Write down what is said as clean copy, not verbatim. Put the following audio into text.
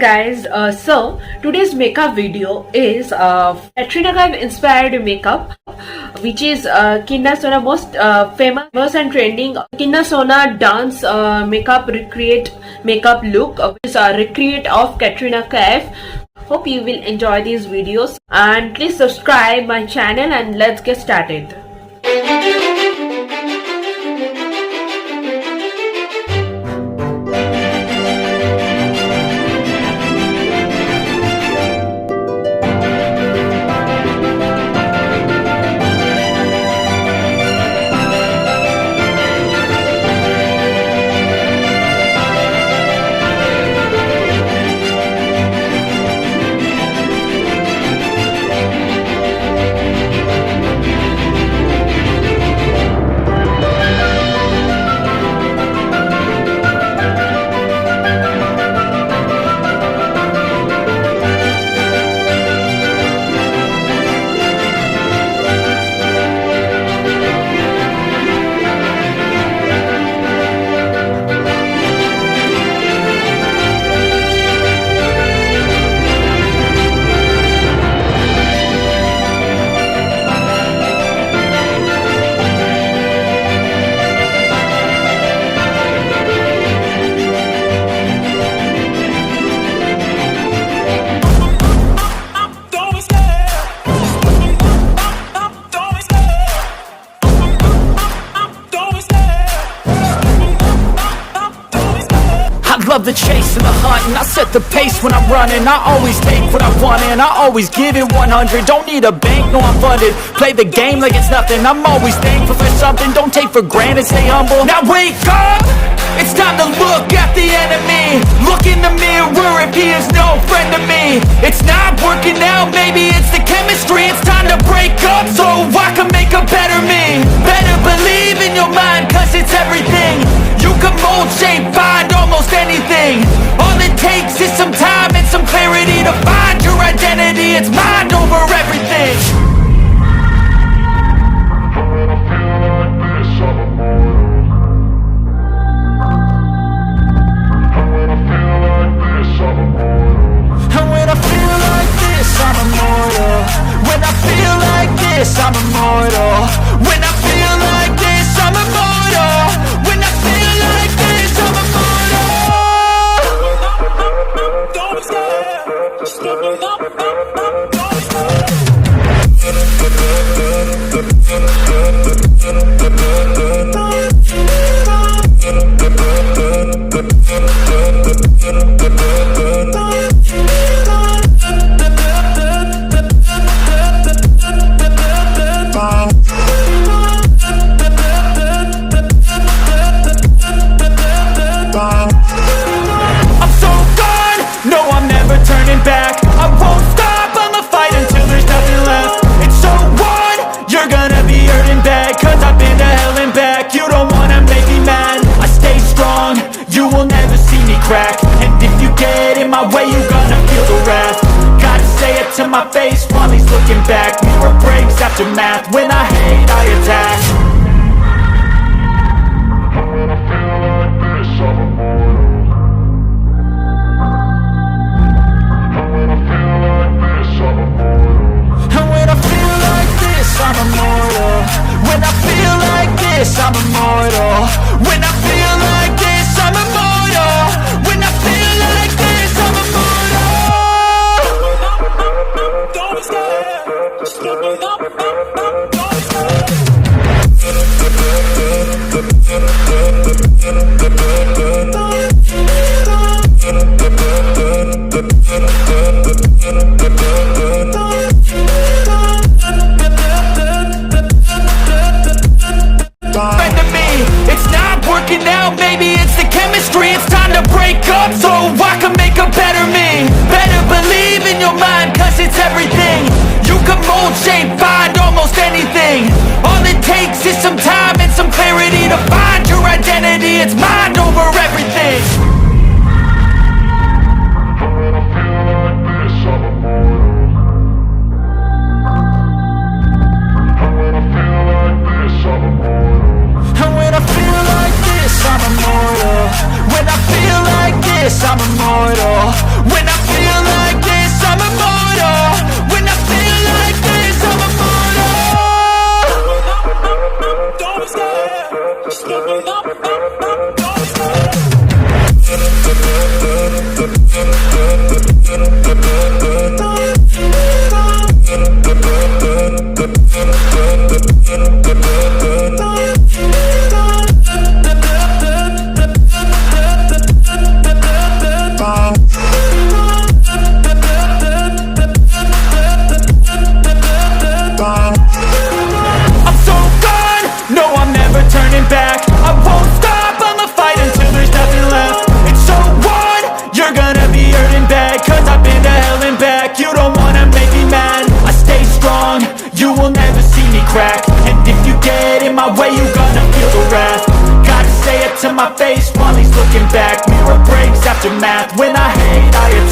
guys, so today's makeup video is Katrina inspired makeup, which is Kinna Sona most famous and trending Kinna Sona dance makeup recreate makeup look, which is a recreate of Katrina Kaif. Hope you will enjoy these videos and please subscribe my channel and let's get started. Love the chase and the hunt, and I set the pace when I'm running. I always take what I want and I always give it 100. Don't need a bank, no I'm funded. Play the game like it's nothing. I'm always thankful for something. Don't take for granted, stay humble. Now wake up! It's time to look at the enemy. Look in the mirror if he is no friend to me. It's not working out, maybe it's the chemistry. It's time to break up so I can make a better me. Better believe in your mind, cause it's everything. You can mold, shape, find almost anything. All it takes is some time and some clarity to find your identity. It's mind over everything. And when I feel like this, I'm immortal. When I feel like this, I'm immortal. When I feel like this, I'm immortal. When I feel like this, I'm immortal. Don't be scared. Just give me up. Don't be scared. Turning back, I won't stop, I'ma fight until there's nothing left. It's so on, you're gonna be hurting bad, cause I've been to hell and back. You don't wanna make me mad, I stay strong, you will never see me crack. And if you get in my way, you're gonna feel the wrath. Gotta say it to my face while he's looking back. Mirror breaks after math, when I hate, I attack. I'm immortal. When I feel like this, I'm immortal. When I feel like this, I'm immortal. When I feel like this, I'm immortal. Don't be scared. Just give me up. Don't be scared. Maybe it's the chemistry. It's time to break up so I can make a better me. Better believe in your mind, cause it's everything. You can mold, shape, find almost anything. All it takes is some time and some clarity to find your identity. It's mind over everything. I'm immortal. When I feel like this, I'm immortal. When I I'm so gone, no I'm never turning back. I won't stop, I'ma fight until there's nothing left. It's so on, you're gonna be hurting bad, cause I've been to hell and back. You don't wanna make me mad, I stay strong, you will never see me crack. And if you get in my way, you gonna feel the wrath. Gotta say it to my face while he's looking back. Mirror breaks after math, when I hate I attack.